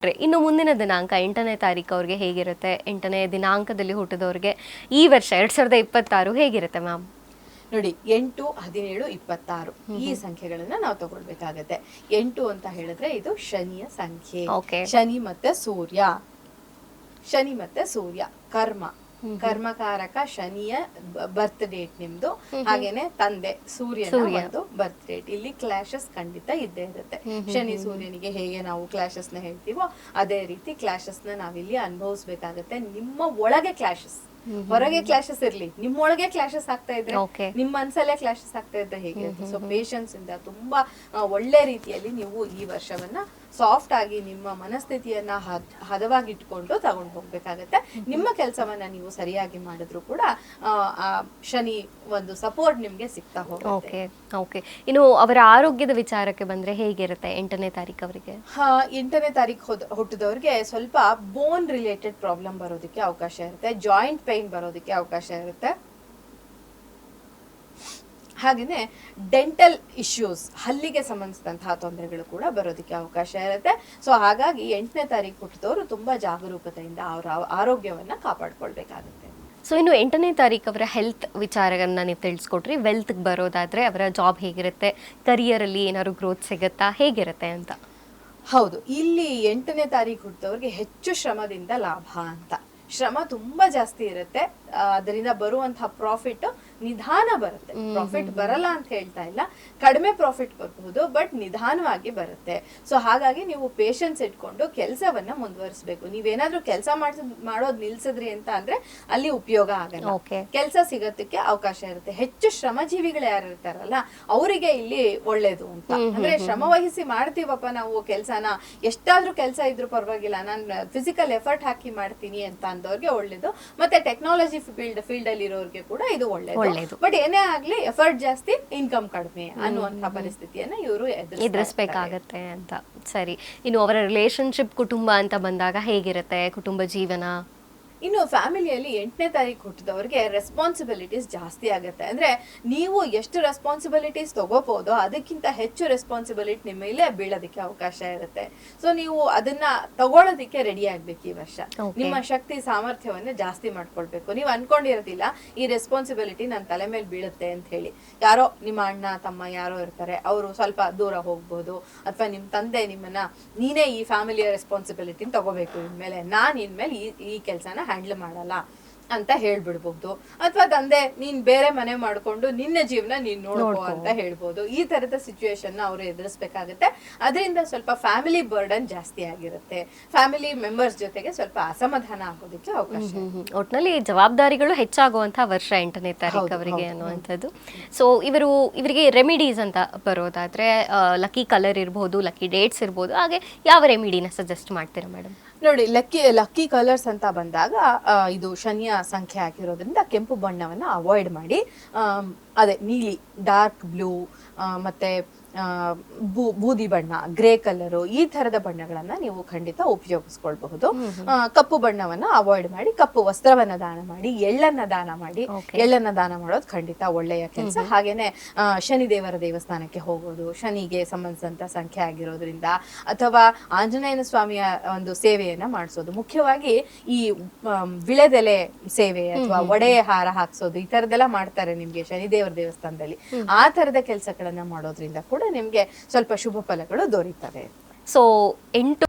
ಇನ್ನು ಮುಂದಿನ ದಿನಾಂಕ 8ನೇ ತಾರೀಕು ಅವ್ರಿಗೆ ಹೇಗಿರುತ್ತೆ? 8ನೇ ದಿನಾಂಕದಲ್ಲಿ ಹುಟ್ಟಿದವ್ರಿಗೆ ಈ ವರ್ಷ 2026 ಹೇಗಿರುತ್ತೆ ಮ್ಯಾಮ್? ನೋಡಿ, 8, 17, 26 ಈ ಸಂಖ್ಯೆಗಳನ್ನ ನಾವು ತಗೊಳ್ಬೇಕಾಗತ್ತೆ. 8 ಅಂತ ಹೇಳಿದ್ರೆ ಇದು ಶನಿಯ ಸಂಖ್ಯೆ. ಶನಿ ಮತ್ತೆ ಸೂರ್ಯ ಕರ್ಮಕಾರಕ ಶನಿಯ ಬರ್ತ್ ಡೇಟ್ ನಿಮ್ದು, ಹಾಗೇನೆ ತಂದೆ ಸೂರ್ಯನ ಒಂದು ಬರ್ತ್ ಡೇಟ್. ಇಲ್ಲಿ ಕ್ಲಾಶಸ್ ಖಂಡಿತ ಇದ್ದೇ ಇರುತ್ತೆ. ಶನಿ ಸೂರ್ಯನಿಗೆ ಹೇಗೆ ನಾವು ಕ್ಲಾಶಸ್ ನ ಹೇಳ್ತೀವೋ ಅದೇ ರೀತಿ ಕ್ಲಾಶಸ್ ನ ನಾವಿಲ್ಲಿ ಅನುಭವಿಸ್ಬೇಕಾಗತ್ತೆ. ನಿಮ್ಮ ಒಳಗೆ ಕ್ಲಾಶಸ್, ಹೊರಗೆ ಕ್ಲಾಶಸ್ ಇರ್ಲಿ, ನಿಮ್ಮೊಳಗೆ ಕ್ಲಾಶಸ್ ಆಗ್ತಾ ಇದ್ರೆ, ನಿಮ್ಮ ಮನ್ಸಲ್ಲೇ ಕ್ಲಾಶಸ್ ಆಗ್ತಾ ಇದ್ರೆ ಹೇಗೆ? ಸೊ ಪೇಶನ್ಸ್ ಇಂದ ತುಂಬಾ ಒಳ್ಳೆ ರೀತಿಯಲ್ಲಿ ನೀವು ಈ ವರ್ಷವನ್ನ ಸಾಫ್ಟ್ ಆಗಿ ನಿಮ್ಮ ಮನಸ್ಥಿತಿಯನ್ನ ಹದವಾಗಿ ಇಟ್ಕೊಂಡು ತಗೊಂಡು ಹೋಗ್ಬೇಕಾಗತ್ತೆ. ನಿಮ್ಮ ಕೆಲಸವನ್ನ ನೀವು ಸರಿಯಾಗಿ ಮಾಡಿದ್ರು ಕೂಡ ಆ ಶನಿ ಒಂದು ಸಪೋರ್ಟ್ ನಿಮ್ಗೆ ಸಿಗ್ತಾ ಹೋಗುತ್ತೆ. ಇನ್ನು ಅವರ ಆರೋಗ್ಯದ ವಿಚಾರಕ್ಕೆ ಬಂದ್ರೆ ಹೇಗಿರುತ್ತೆ 8ನೇ ತಾರೀಕು ಅವರಿಗೆ? 8ನೇ ತಾರೀಕು ಹುಟ್ಟಿದವ್ರಿಗೆ ಸ್ವಲ್ಪ ಬೋನ್ ರಿಲೇಟೆಡ್ ಪ್ರಾಬ್ಲಮ್ ಬರೋದಕ್ಕೆ ಅವಕಾಶ ಇರುತ್ತೆ, ಜಾಯಿಂಟ್ ಪೈನ್ ಬರೋದಕ್ಕೆ ಅವಕಾಶ ಇರುತ್ತೆ, ಹಾಗೇನೆ ಡೆಂಟಲ್ ಇಶ್ಯೂಸ್, ಹಲ್ಲಿಗೆ ಸಂಬಂಧಿಸಿದಂತಹ ತೊಂದರೆಗಳು ಕೂಡ ಬರೋದಕ್ಕೆ ಅವಕಾಶ ಇರುತ್ತೆ. ಸೊ ಹಾಗಾಗಿ 8ನೇ ತಾರೀಕು ಹುಟ್ಟಿದವರು ತುಂಬಾ ಜಾಗರೂಕತೆಯಿಂದ ಅವರ ಆರೋಗ್ಯವನ್ನ ಕಾಪಾಡ್ಕೊಳ್ಬೇಕಾಗುತ್ತೆ. ಸೊ ಇನ್ನು 8ನೇ ತಾರೀಕು ಅವರ ಹೆಲ್ತ್ ವಿಚಾರಗಳನ್ನ ನೀವು ತಿಳಿಸ್ಕೊಟ್ರಿ. ವೆಲ್ತ್ ಬರೋದಾದ್ರೆ ಅವರ ಜಾಬ್ ಹೇಗಿರುತ್ತೆ, ಕರಿಯರ್ ಅಲ್ಲಿ ಏನಾದ್ರು ಗ್ರೋತ್ ಸಿಗುತ್ತಾ, ಹೇಗಿರುತ್ತೆ ಅಂತ? ಹೌದು, ಇಲ್ಲಿ 8ನೇ ತಾರೀಕು ಹುಟ್ಟಿದವ್ರಿಗೆ ಹೆಚ್ಚು ಶ್ರಮದಿಂದ ಲಾಭ ಅಂತ. ಶ್ರಮ ತುಂಬಾ ಜಾಸ್ತಿ ಇರುತ್ತೆ, ಅದರಿಂದ ಬರುವಂತಹ ಪ್ರಾಫಿಟ್ ನಿಧಾನ ಬರುತ್ತೆ. ಪ್ರಾಫಿಟ್ ಬರಲ್ಲ ಅಂತ ಹೇಳ್ತಾ ಇಲ್ಲ, ಕಡಿಮೆ ಪ್ರಾಫಿಟ್ ಬರಬಹುದು, ಬಟ್ ನಿಧಾನವಾಗಿ ಬರುತ್ತೆ. ಸೊ ಹಾಗಾಗಿ ನೀವು ಪೇಶನ್ಸ್ ಇಟ್ಕೊಂಡು ಕೆಲಸವನ್ನ ಮುಂದುವರಿಸಬೇಕು. ನೀವೇನಾದ್ರೂ ಕೆಲಸ ಮಾಡೋದ್ ನಿಲ್ಸಿದ್ರಿ ಅಂತ ಅಂದ್ರೆ ಅಲ್ಲಿ ಉಪಯೋಗ ಆಗಲ್ಲ, ಕೆಲಸ ಸಿಗತ್ತಕ್ಕೆ ಅವಕಾಶ ಇರುತ್ತೆ. ಹೆಚ್ಚು ಶ್ರಮಜೀವಿಗಳು ಯಾರು ಇರ್ತಾರಲ್ಲ ಅವರಿಗೆ ಇಲ್ಲಿ ಒಳ್ಳೇದು ಅಂತ. ಅಂದ್ರೆ ಶ್ರಮ ವಹಿಸಿ ಮಾಡ್ತೀವಪ್ಪ ನಾವು ಕೆಲ್ಸನ, ಎಷ್ಟಾದ್ರೂ ಕೆಲಸ ಇದ್ರೂ ಪರವಾಗಿಲ್ಲ, ನಾನು ಫಿಸಿಕಲ್ ಎಫರ್ಟ್ ಹಾಕಿ ಮಾಡ್ತೀನಿ ಅಂತ ಅಂದವ್ರಿಗೆ ಒಳ್ಳೇದು. ಮತ್ತೆ ಟೆಕ್ನಾಲಜಿ ಫೀಲ್ಡ್ ಅಲ್ಲಿ ಇರೋರಿಗೆ ಕೂಡ ಇದು ಒಳ್ಳೇದು. ಬಟ್ ಏನೇ ಆಗ್ಲಿ ಎಫರ್ಟ್ ಜಾಸ್ತಿ, ಇನ್ಕಮ್ ಕಡಿಮೆ ಅನ್ನುವಂತ ಪರಿಸ್ಥಿತಿಯನ್ನ ಇವರು ಎದುರಿಸಬೇಕಾಗತ್ತೆ ಅಂತ. ಸರಿ, ಇನ್ನು ಅವರ ರಿಲೇಶನ್ಶಿಪ್, ಕುಟುಂಬ ಅಂತ ಬಂದಾಗ ಹೇಗಿರುತ್ತೆ ಕುಟುಂಬ ಜೀವನ? ಇನ್ನು ಫ್ಯಾಮಿಲಿಯಲ್ಲಿ 8ನೇ ತಾರೀಕು ಹುಟ್ಟಿದವ್ರಿಗೆ ರೆಸ್ಪಾನ್ಸಿಬಿಲಿಟೀಸ್ ಜಾಸ್ತಿ ಆಗುತ್ತೆ. ಅಂದ್ರೆ ನೀವು ಎಷ್ಟು ರೆಸ್ಪಾನ್ಸಿಬಿಲಿಟೀಸ್ ತಗೋಬಹುದೋ ಅದಕ್ಕಿಂತ ಹೆಚ್ಚು ರೆಸ್ಪಾನ್ಸಿಬಿಲಿಟಿ ನಿಮ್ಮ ಮೇಲೆ ಬೀಳೋದಕ್ಕೆ ಅವಕಾಶ ಇರುತ್ತೆ. ಸೊ ನೀವು ಅದನ್ನ ತಗೊಳ್ಳೋದಿಕ್ಕೆ ರೆಡಿ ಆಗ್ಬೇಕು ಈ ವರ್ಷ. ನಿಮ್ಮ ಶಕ್ತಿ ಸಾಮರ್ಥ್ಯವನ್ನ ಜಾಸ್ತಿ ಮಾಡ್ಕೊಳ್ಬೇಕು. ನೀವು ಅನ್ಕೊಂಡಿರೋದಿಲ್ಲ ಈ ರೆಸ್ಪಾನ್ಸಿಬಿಲಿಟಿ ನನ್ನ ತಲೆ ಮೇಲೆ ಬೀಳುತ್ತೆ ಅಂತ ಹೇಳಿ. ಯಾರೋ ನಿಮ್ಮ ಅಣ್ಣ ತಮ್ಮ ಯಾರೋ ಇರ್ತಾರೆ, ಅವರು ಸ್ವಲ್ಪ ದೂರ ಹೋಗ್ಬೋದು, ಅಥವಾ ನಿಮ್ ತಂದೆ ನಿಮ್ಮನ್ನ ನೀನೇ ಈ ಫ್ಯಾಮಿಲಿಯ ರೆಸ್ಪಾನ್ಸಿಬಿಲಿಟಿ ತಗೋಬೇಕು ಇನ್ಮೇಲೆ, ನಾನ್ ಇನ್ಮೇಲೆ ಈ ಕೆಲಸನ ಹ್ಯಾಂಡಲ್ ಮಾಡಲ್ಲ ಅಂತ ಹೇಳ್ಬಿಡ್ಬಹುದು. ಅಥವಾ ತಂದೆ ನೀನ್ ಬೇರೆ ಮನೆ ಮಾಡ್ಕೊಂಡು ನಿನ್ನ ಜೀವನ ನೀನ್ ನೋಡ್ಕೋ ಅಂತ ಹೇಳ್ಬೋದು. ಈ ತರದ ಸಿಚುವೇಶನ್ ಅವರು ಎದುರಿಸಬೇಕಾಗುತ್ತೆ. ಅದರಿಂದ ಸ್ವಲ್ಪ ಫ್ಯಾಮಿಲಿ ಬರ್ಡನ್ ಜಾಸ್ತಿ ಆಗಿರುತ್ತೆ. ಫ್ಯಾಮಿಲಿ ಮೆಂಬರ್ಸ್ ಜೊತೆಗೆ ಸ್ವಲ್ಪ ಅಸಮಾಧಾನ ಆಗೋದಕ್ಕೆ ಅವಕಾಶ. ಒಟ್ನಲ್ಲಿ ಜವಾಬ್ದಾರಿಗಳು ಹೆಚ್ಚಾಗುವಂತಹ ವರ್ಷ 8ನೇ ತಾರೀಕು ಅವರಿಗೆ ಅನ್ನುವಂಥದ್ದು. ಸೊ ಇವರಿಗೆ ರೆಮಿಡೀಸ್ ಅಂತ ಬರೋದಾದ್ರೆ ಲಕ್ಕಿ ಕಲರ್ ಇರ್ಬೋದು, ಲಕ್ಕಿ ಡೇಟ್ಸ್ ಇರ್ಬೋದು, ಹಾಗೆ ಯಾವ ರೆಮಿಡಿನ ಸಜೆಸ್ಟ್ ಮಾಡ್ತೀರಾ ಮೇಡಮ್? ನೋಡಿ, ಲಕ್ಕಿ ಕಲರ್ಸ್ ಅಂತ ಬಂದಾಗ ಇದು ಶನಿಯ ಸಂಖ್ಯೆ ಆಗಿರೋದ್ರಿಂದ ಕೆಂಪು ಬಣ್ಣವನ್ನ ಅವಾಯ್ಡ್ ಮಾಡಿ, ಅದೇ ನೀಲಿ, ಡಾರ್ಕ್ ಬ್ಲೂ, ಮತ್ತೆ ಬೂದಿ ಬಣ್ಣ, ಗ್ರೇ ಕಲರು, ಈ ತರದ ಬಣ್ಣಗಳನ್ನ ನೀವು ಖಂಡಿತ ಉಪಯೋಗಿಸ್ಕೊಳ್ಬಹುದು. ಕಪ್ಪು ಬಣ್ಣವನ್ನ ಅವಾಯ್ಡ್ ಮಾಡಿ, ಕಪ್ಪು ವಸ್ತ್ರವನ್ನ ದಾನ ಮಾಡಿ, ಎಳ್ಳನ್ನ ದಾನ ಮಾಡಿ. ಎಳ್ಳನ್ನ ದಾನ ಮಾಡೋದು ಖಂಡಿತ ಒಳ್ಳೆಯ ಕೆಲಸ. ಹಾಗೇನೆ ಶನಿದೇವರ ದೇವಸ್ಥಾನಕ್ಕೆ ಹೋಗೋದು, ಶನಿಗೆ ಸಂಬಂಧಿಸಿದಂತ ಸಂಖ್ಯೆ ಆಗಿರೋದ್ರಿಂದ, ಅಥವಾ ಆಂಜನೇಯನ ಸ್ವಾಮಿಯ ಒಂದು ಸೇವೆಯನ್ನ ಮಾಡಿಸೋದು. ಮುಖ್ಯವಾಗಿ ಈ ವಿಳೆದೆಲೆ ಸೇವೆ ಅಥವಾ ಒಡೆ ಹಾರ ಹಾಕ್ಸೋದು, ಈ ತರದೆಲ್ಲ ಮಾಡ್ತಾರೆ ನಿಮ್ಗೆ ಶನಿದೇವರ ದೇವಸ್ಥಾನದಲ್ಲಿ. ಆ ತರದ ಕೆಲಸಗಳನ್ನ ಮಾಡೋದ್ರಿಂದ ಕೂಡ ನಿಮ್ಗೆ ಸ್ವಲ್ಪ ಶುಭ ಫಲಗಳು ದೊರೀತವೆ. ಸೊ 8